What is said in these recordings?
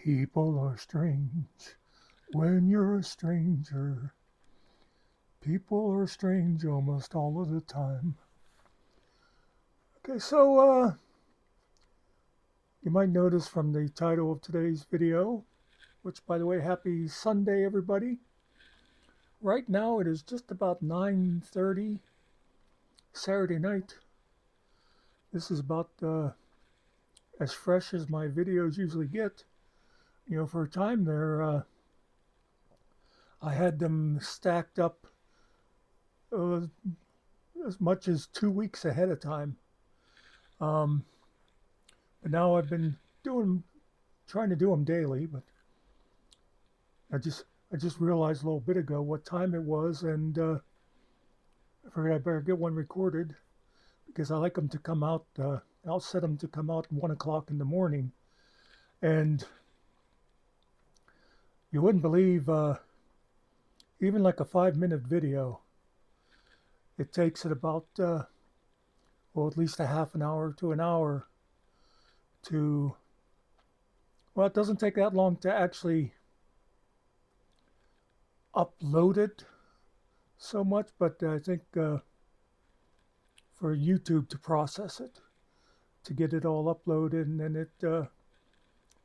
People are strange when you're a stranger. People are strange almost all of the time. Okay, so you might notice from the title of today's video, which by the way, happy Sunday everybody. Right now it is just about 9:30 Saturday night. This is about as fresh as my videos usually get. You know, for a time there, I had them stacked up uh, as much as 2 weeks ahead of time. But now I've been trying to do them daily. But I just realized a little bit ago what time it was, and I figured I better get one recorded because I like them to come out. I'll set them to come out at 1 o'clock in the morning, and you wouldn't believe even like a 5-minute video. It takes it about well, at least a half an hour to an hour to, well, it doesn't take that long to actually upload it so much, but I think for YouTube to process it, to get it all uploaded, and then it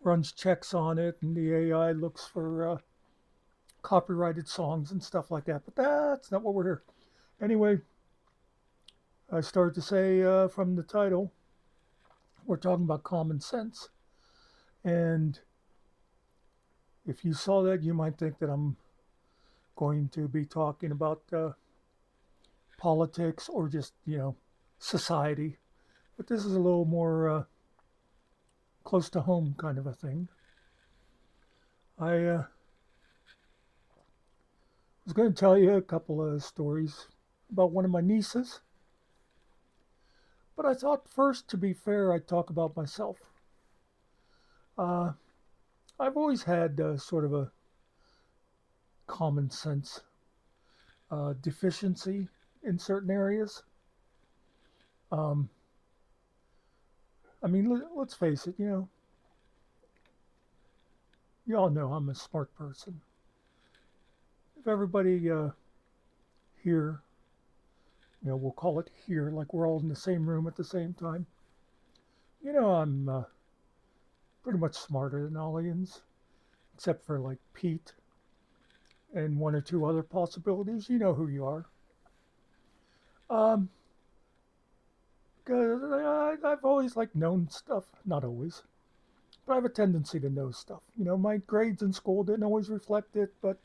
runs checks on it, and the AI looks for copyrighted songs and stuff like that. But that's not what we're here. Anyway, I started to say from the title, we're talking about common sense. And if you saw that, you might think that I'm going to be talking about politics or just, society. But this is a little more close to home kind of a thing. I was going to tell you a couple of stories about one of my nieces. But I thought first, to be fair, I'd talk about myself. I've always had sort of a common sense deficiency in certain areas. I mean, let's face it, you all know I'm a smart person. If everybody here, we'll call it here, like we're all in the same room at the same time, I'm pretty much smarter than aliens, except for like Pete and one or two other possibilities. You know who you are. Because I've always known stuff, not always, but I have a tendency to know stuff. My grades in school didn't always reflect it, but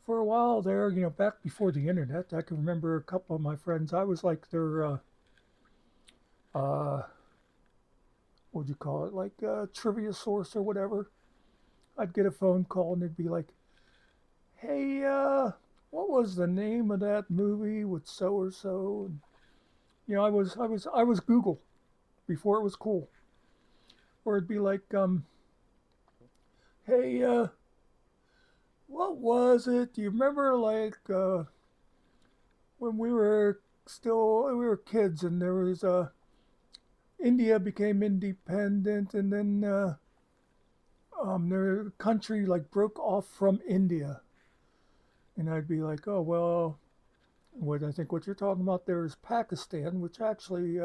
for a while there, back before the internet, I can remember a couple of my friends. I was like their what'd you call it, like trivia source or whatever. I'd get a phone call and it'd be like, hey, what was the name of that movie with so or so? I was Google before it was cool. Or it'd be like, hey, what was it? Do you remember when we were kids and there was India became independent, and then their country broke off from India, and I'd be like, oh well, I think what you're talking about there is Pakistan, which actually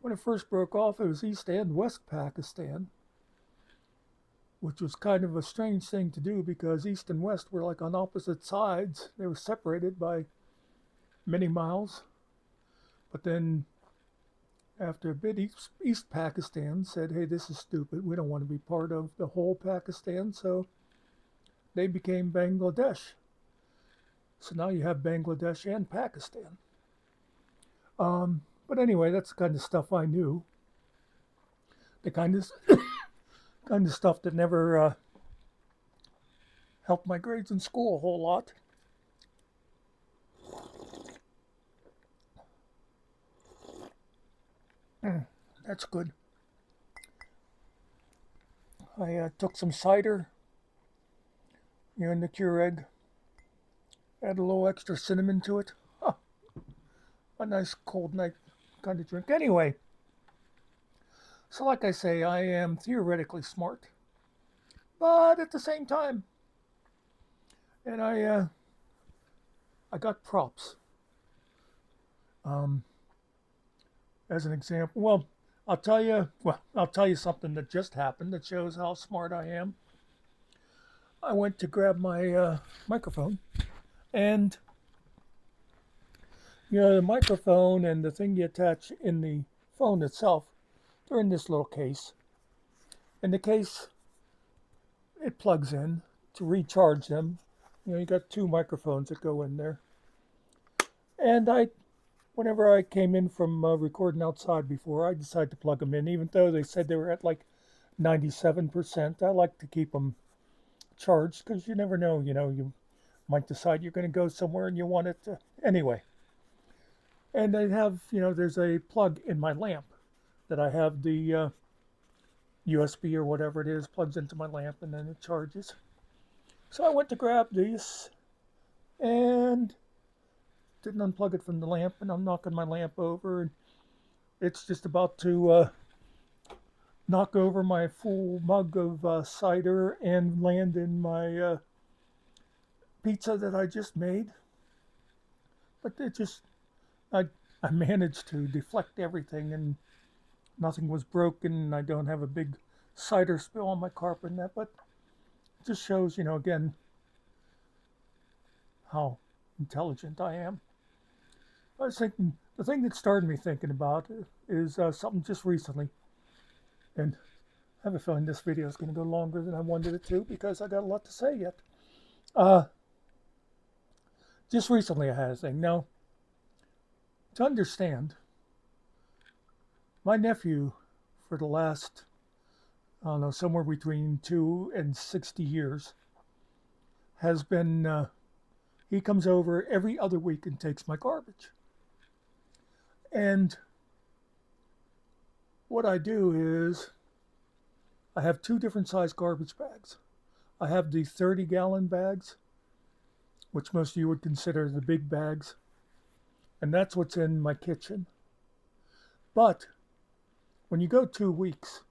when it first broke off, it was East and West Pakistan, which was kind of a strange thing to do because East and West were on opposite sides. They were separated by many miles, but then after a bit, East Pakistan said, hey, this is stupid. We don't want to be part of the whole Pakistan. So they became Bangladesh. So now you have Bangladesh and Pakistan. But anyway, that's the kind of stuff I knew. The kind of stuff that never helped my grades in school a whole lot. That's good. I took some cider, in the Keurig, add a little extra cinnamon to it. Huh, a nice cold night kind of drink. Anyway, So, like I say, I am theoretically smart, but at the same time, and I got props. Um, as an example, well, I'll tell you something that just happened that shows how smart I am. I went to grab my microphone, and the microphone and the thing you attach in the phone itself, they're in this little case. And the case, it plugs in to recharge them. You got two microphones that go in there. And whenever I came in from recording outside before, I decided to plug them in, even though they said they were at like 97%. I like to keep them charged because you never know, you might decide you're going to go somewhere and you want it to, anyway. And I have, there's a plug in my lamp that I have the USB or whatever it is plugs into my lamp and then it charges. So I went to grab these and didn't unplug it from the lamp, and I'm knocking my lamp over, and it's just about to knock over my full mug of cider and land in my pizza that I just made. But I, I managed to deflect everything, and nothing was broken. I don't have a big cider spill on my carpet and that, but it just shows, again, how intelligent I am. I was thinking, the thing that started me thinking about is something just recently, and I have a feeling this video is going to go longer than I wanted it to because I got a lot to say yet. Uh, just recently I had a thing. Now, to understand, my nephew, for the last, I don't know, somewhere between 2 and 60 years, has been, he comes over every other week and takes my garbage. And what I do is I have two different size garbage bags. I have the 30-gallon bags, which most of you would consider the big bags, and that's what's in my kitchen. But when you go 2 weeks,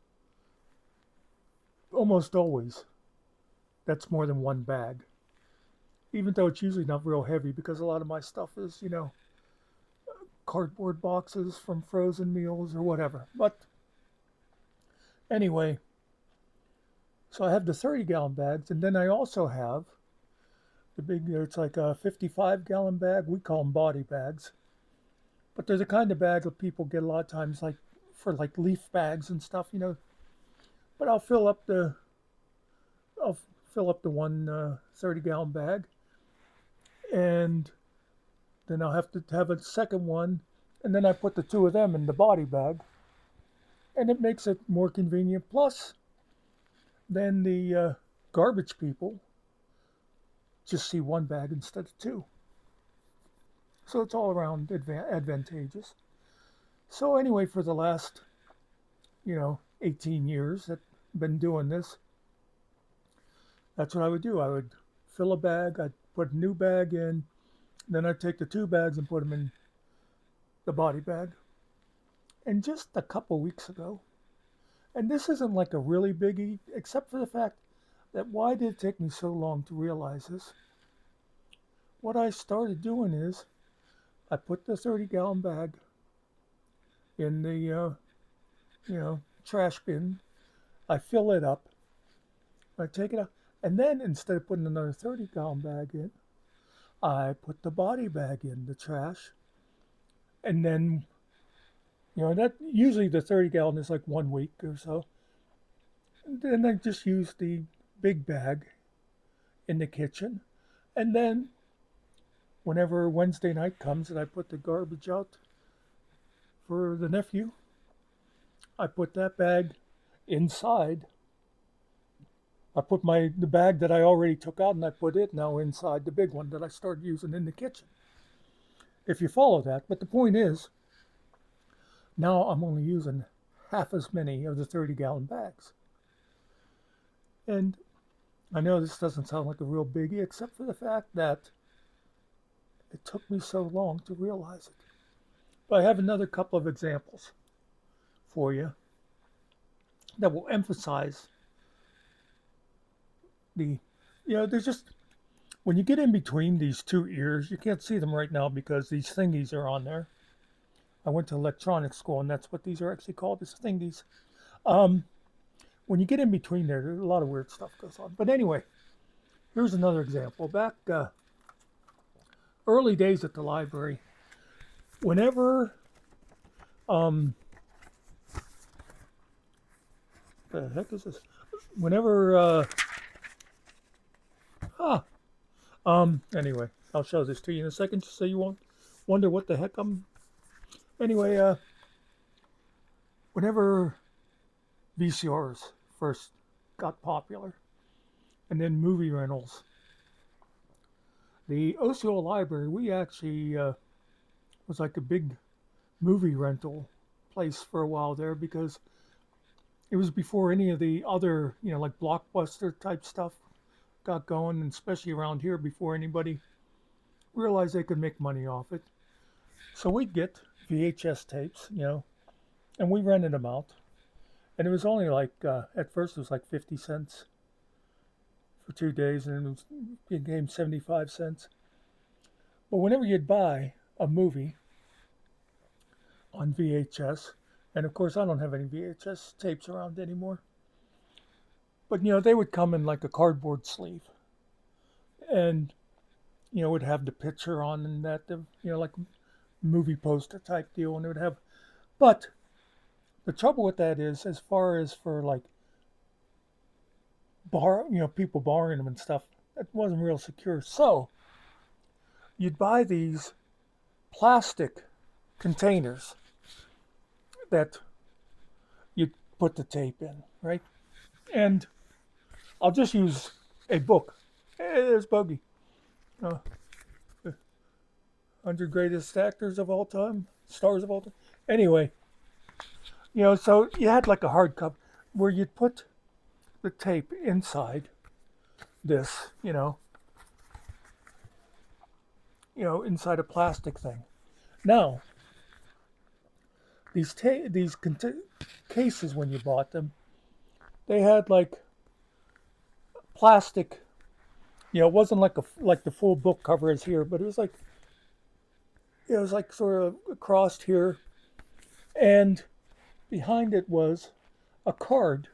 almost always, that's more than one bag. Even though it's usually not real heavy because a lot of my stuff is, cardboard boxes from frozen meals or whatever. But anyway, so I have the 30-gallon bags, and then I also have the big, it's like a 55-gallon bag. We call them body bags. But they're the kind of bag that people get a lot of times, like for like leaf bags and stuff, But I'll fill up the one 30-gallon bag, and then I'll have to have a second one, and then I put the two of them in the body bag, and it makes it more convenient. Plus, then the garbage people just see one bag instead of two. So it's all around advantageous. So anyway, for the last, 18 years that I've been doing this, that's what I would do. I would fill a bag, I'd put a new bag in, then I'd take the two bags and put them in the body bag. And just a couple weeks ago, and this isn't like a really biggie, except for the fact that why did it take me so long to realize this? What I started doing is I put the 30-gallon bag in the, trash bin. I fill it up. I take it out. And then instead of putting another 30-gallon bag in, I put the body bag in the trash. And then, that usually the 30-gallon is like 1 week or so. And then I just use the big bag in the kitchen. And then whenever Wednesday night comes and I put the garbage out for the nephew, I put that bag inside. I put the bag that I already took out and I put it now inside the big one that I started using in the kitchen. If you follow that. But the point is, now I'm only using half as many of the 30-gallon bags. And I know this doesn't sound like a real biggie, except for the fact that it took me so long to realize it. But I have another couple of examples for you. that will emphasize the, there's just, when you get in between these two ears, you can't see them right now because these thingies are on there. I went to electronics school, and that's what these are actually called, is thingies. Um, when you get in between there, there's a lot of weird stuff goes on. But anyway, here's another example. Back early days at the library, whenever um, the heck is this? Whenever ah anyway, I'll show this to you in a second, so you won't wonder what the heck I'm. Anyway, whenever VCRs first got popular, and then movie rentals, the Osceola Library, we actually was like a big movie rental place for a while there, because it was before any of the other, like blockbuster type stuff got going, and especially around here before anybody realized they could make money off it. So we'd get VHS tapes, and we rented them out. And it was only like, at first it was like 50 cents for 2 days, and it became 75 cents. But whenever you'd buy a movie on VHS, and of course I don't have any VHS tapes around anymore, but they would come in like a cardboard sleeve, and would have the picture on, and that, like movie poster type deal, and it would have. But the trouble with that is, as far as for like people borrowing them and stuff, it wasn't real secure. So you'd buy these plastic containers that you'd put the tape in, right? And I'll just use a book. Hey, there's Bogey. 100 greatest actors of all time, stars of all time. Anyway, so you had like a hard cup where you'd put the tape inside this, inside a plastic thing. Now, these cases, when you bought them, they had like plastic. It wasn't like the full book cover is here, but it was like, it was like sort of crossed here, and behind it was a card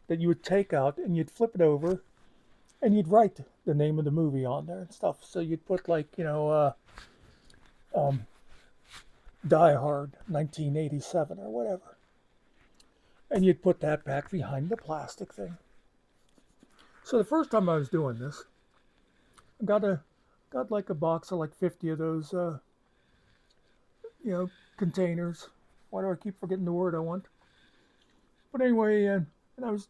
that you would take out, and you'd flip it over, and you'd write the name of the movie on there and stuff. So you'd put like, Die Hard 1987 or whatever, and you'd put that back behind the plastic thing. So the first time I was doing this, I got like a box of like 50 of those containers. Why do I keep forgetting the word I want? But anyway, and I was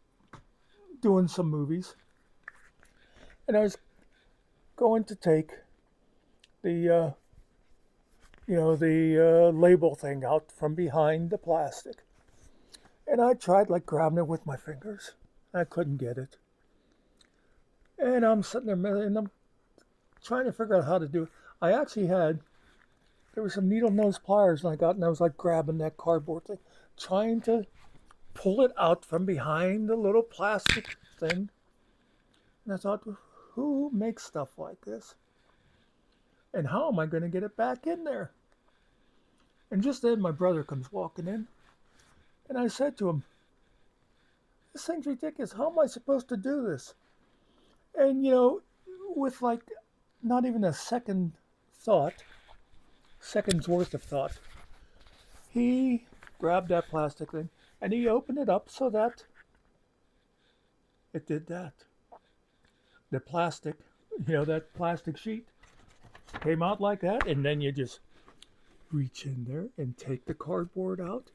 doing some movies, and I was going to take the label thing out from behind the plastic, and I tried like grabbing it with my fingers. I couldn't get it, and I'm sitting there and I'm trying to figure out how to do it. I actually there were some needle nose pliers, and I was like grabbing that cardboard thing, trying to pull it out from behind the little plastic thing. And I thought, who makes stuff like this? And how am I going to get it back in there? And just then my brother comes walking in, and I said to him, this thing's ridiculous. How am I supposed to do this? And, with like not even a second's worth of thought, he grabbed that plastic thing, and he opened it up so that it did that. The plastic, that plastic sheet came out like that, and then you just reach in there and take the cardboard out,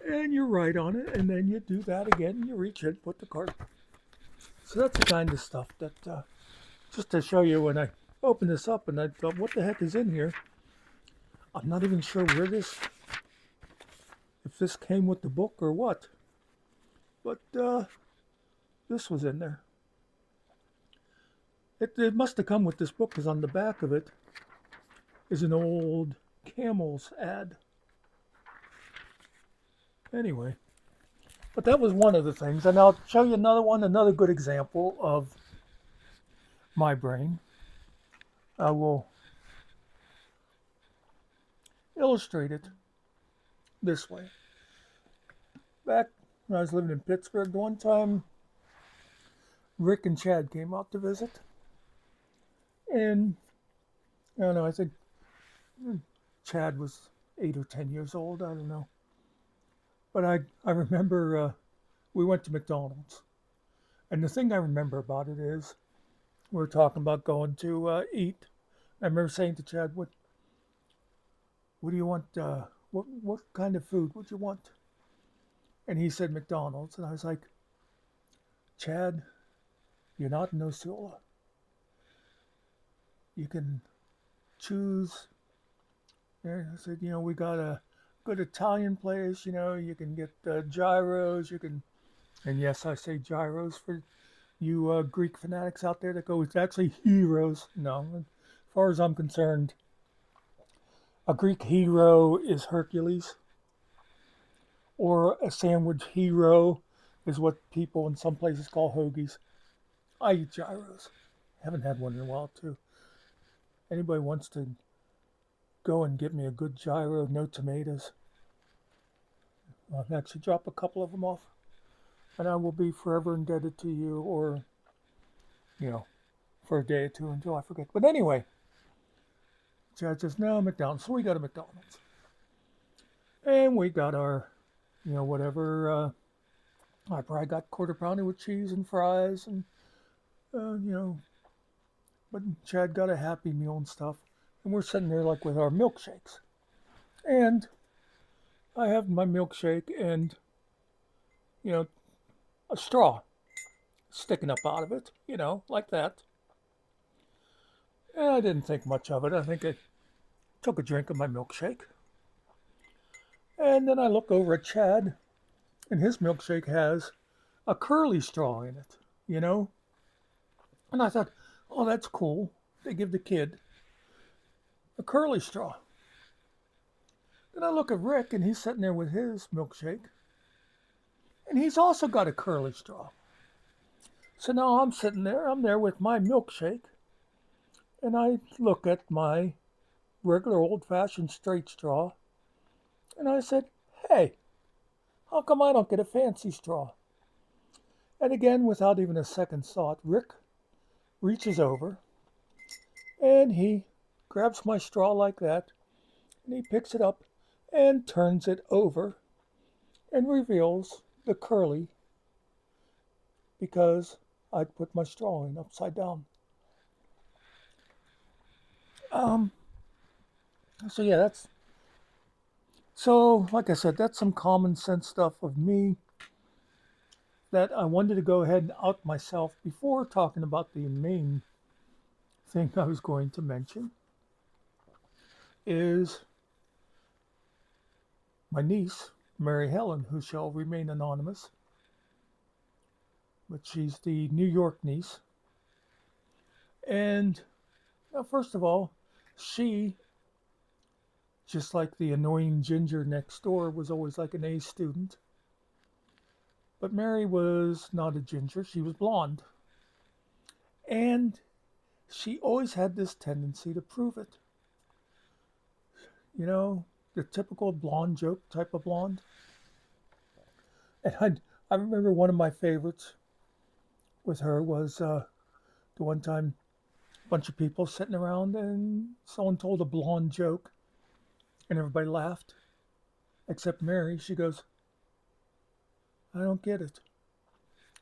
and you write on it, and then you do that again, and you reach in, put the card. So that's the kind of stuff that, just to show you, when I opened this up and I thought, what the heck is in here? I'm not even sure if this came with the book or what, but this was in there. It must have come with this book, because on the back of it is an old Camel's ad. Anyway, But that was one of the things. And I'll show you another one, another good example of my brain. I will illustrate it this way. Back when I was living in Pittsburgh, the one time Rick and Chad came out to visit. And I don't know, I think Chad was 8 or 10 years old. I don't know. But I remember we went to McDonald's. And the thing I remember about it is we were talking about going to eat. I remember saying to Chad, what do you want? What kind of food would you want? And he said McDonald's. And I was like, Chad, you're not in Osceola. You can choose. I said, we got a good Italian place. You can get gyros. You can, and yes, I say gyros for you Greek fanatics out there that go, it's actually heroes. No, as far as I'm concerned, a Greek hero is Hercules, or a sandwich hero is what people in some places call hoagies. I eat gyros. Haven't had one in a while, too. Anybody wants to go and get me a good gyro, no tomatoes, I'll actually drop a couple of them off, and I will be forever indebted to you, or, for a day or two until I forget. But anyway, Chad says, no, McDonald's. So we got a McDonald's. And we got our, whatever. I probably got quarter pounder with cheese and fries, and, but Chad got a Happy Meal and stuff. And we're sitting there like with our milkshakes. And I have my milkshake and, a straw sticking up out of it, like that. And I didn't think much of it. I think I took a drink of my milkshake. And then I look over at Chad, and his milkshake has a curly straw in it, And I thought, oh, that's cool. They give the kid a curly straw. Then I look at Rick, and he's sitting there with his milkshake, and he's also got a curly straw. So now I'm sitting there, I'm there with my milkshake, and I look at my regular old-fashioned straight straw, and I said, hey, how come I don't get a fancy straw? And again, without even a second thought, Rick reaches over, and he grabs my straw like that, and he picks it up and turns it over and reveals the curly, because I'd put my straw in upside down. So yeah, like I said, that's some common sense stuff of me that I wanted to go ahead and out myself before talking about the main thing I was going to mention, is my niece, Mary Helen, who shall remain anonymous, but she's the New York niece. And now, first of all, she, just like the annoying ginger next door, was always like an A student. But Mary was not a ginger, she was blonde. And she always had this tendency to prove it. The typical blonde joke type of blonde. And I remember one of my favorites with her was the one time a bunch of people sitting around and someone told a blonde joke and everybody laughed except Mary. She goes, I don't get it.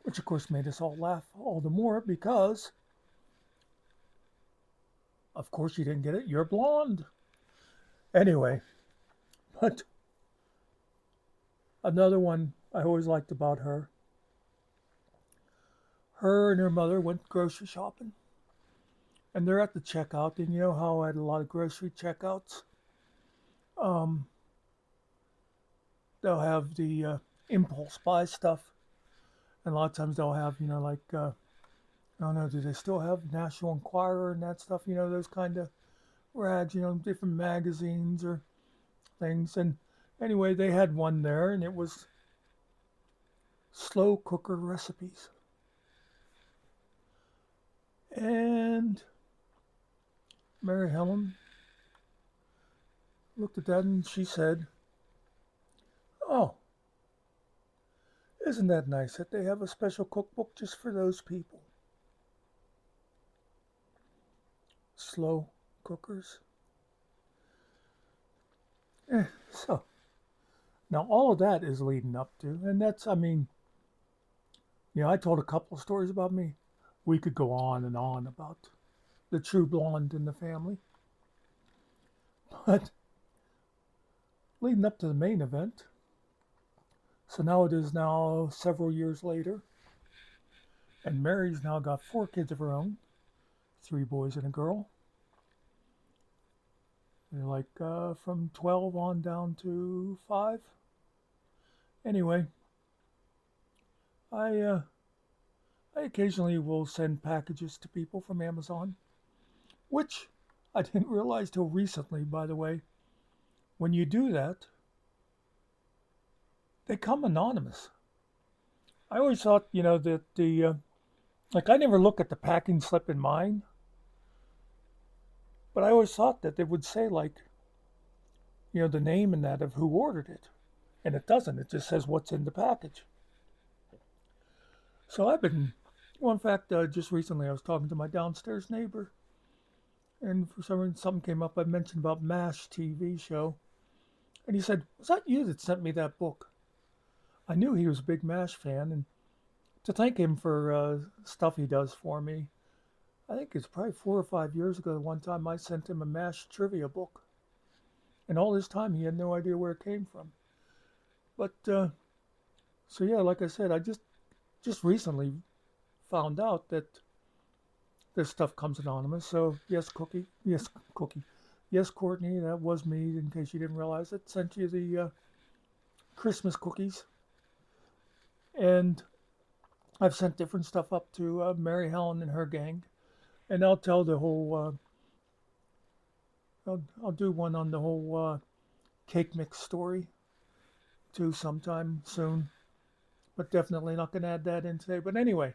Which of course made us all laugh all the more because, of course, you didn't get it. You're blonde. Anyway, but another one I always liked about her. Her and her mother went grocery shopping. And they're at the checkout. And you know how I had a lot of grocery checkouts? They'll have the impulse buy stuff. And a lot of times they'll have, I don't know, do they still have National Enquirer and that stuff? Those kind of rags, different magazines or things. And anyway, they had one there, and it was slow cooker recipes. And Mary Helen looked at that and she said, "Oh, isn't that nice that they have a special cookbook just for those people? Slow cookers." So now all of that is leading up to, and that's, I mean, I told a couple of stories about me. We could go on and on about the true blonde in the family. But leading up to the main event, so now it is now several years later, and Mary's now got 4 kids of her own, 3 boys and a girl. They're like from 12 on down to 5. Anyway, I I occasionally will send packages to people from Amazon, which I didn't realize till recently, by the way. When you do that, they come anonymous. I always thought, that like I never look at the packing slip in mine, but I always thought that they would say like, the name and that of who ordered it. And it doesn't. It just says what's in the package. So I've been, well, in fact, just recently I was talking to my downstairs neighbor, and for some reason something came up. I mentioned about MASH TV show, and he said, "Was that you that sent me that book?" I knew he was a big MASH fan, and to thank him for stuff he does for me, I think it's probably 4 or 5 years ago. One time I sent him a MASH trivia book, and all this time he had no idea where it came from. But so yeah, like I said, I just recently found out that this stuff comes anonymous. So yes, Cookie, yes, Courtney, that was me. In case you didn't realize it, sent you the Christmas cookies, and I've sent different stuff up to Mary Helen and her gang, and I'll tell the whole. I'll do one on the whole cake mix story too sometime soon, but definitely not going to add that in today. But anyway,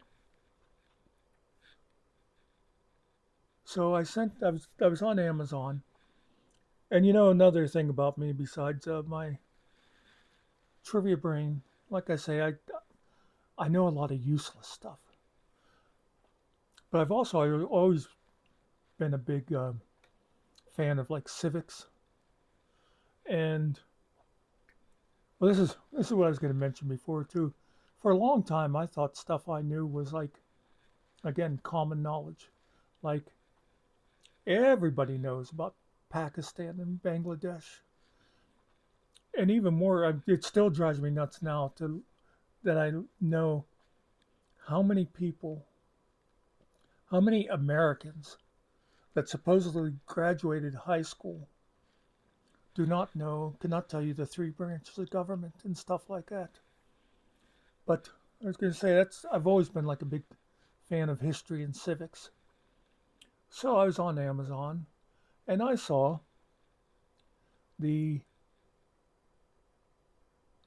so I was on Amazon, and another thing about me besides my trivia brain, like I say, I know a lot of useless stuff, but I always been a big fan of like civics, and well, this is what I was going to mention before too. For a long time, I thought stuff I knew was like, again, common knowledge, like everybody knows about Pakistan and Bangladesh, and even more. It still drives me nuts now to that I know how many people, how many Americans that supposedly graduated high school cannot tell you the 3 branches of government and stuff like that. But I was going to say I've always been like a big fan of history and civics. So I was on Amazon and I saw the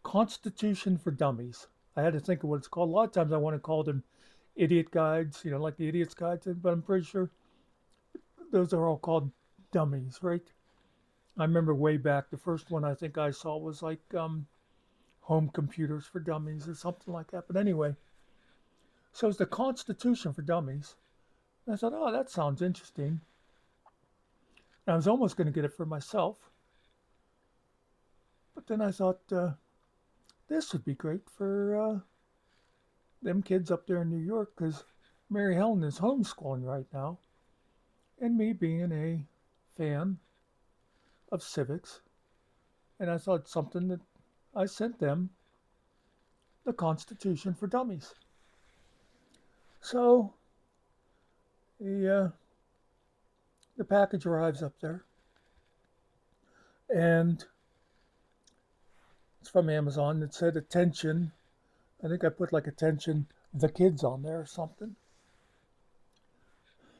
Constitution for Dummies. I had to think of what it's called. A lot of times I want to call them idiot guides, like the idiot's guides, but I'm pretty sure those are all called dummies, right? I remember way back, the first one I think I saw was like home computers for dummies or something like that. But anyway, so it's the Constitution for Dummies. And I thought, oh, that sounds interesting. And I was almost going to get it for myself. But then I thought, this would be great for them kids up there in New York, because Mary Helen is homeschooling right now. And me being a fan of civics, and I thought something that I sent them the Constitution for Dummies. So the package arrives up there, and it's from Amazon. It said attention. I think I put like attention the kids on there or something.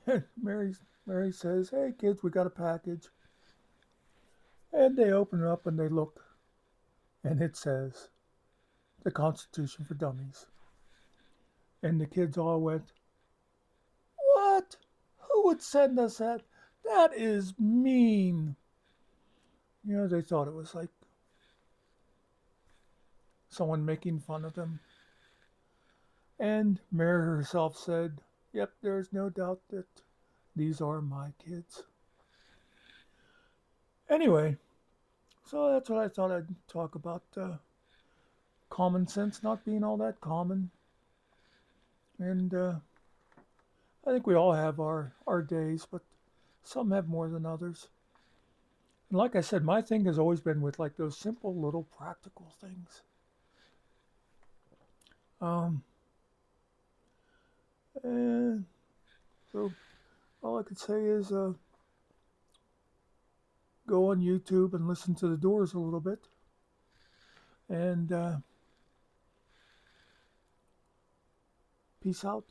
And Mary says, "Hey kids, we got a package." And they open it up and they look, and it says the Constitution for Dummies. And the kids all went, "What? Who would send us that? That is mean." They thought it was like someone making fun of them. And Mary herself said, "Yep, there's no doubt that these are my kids." Anyway, so that's what I thought I'd talk about, common sense not being all that common. And I think we all have our days, but some have more than others. And like I said, my thing has always been with like those simple little practical things. Um, and so all I could say is go on YouTube and listen to the Doors a little bit. And peace out.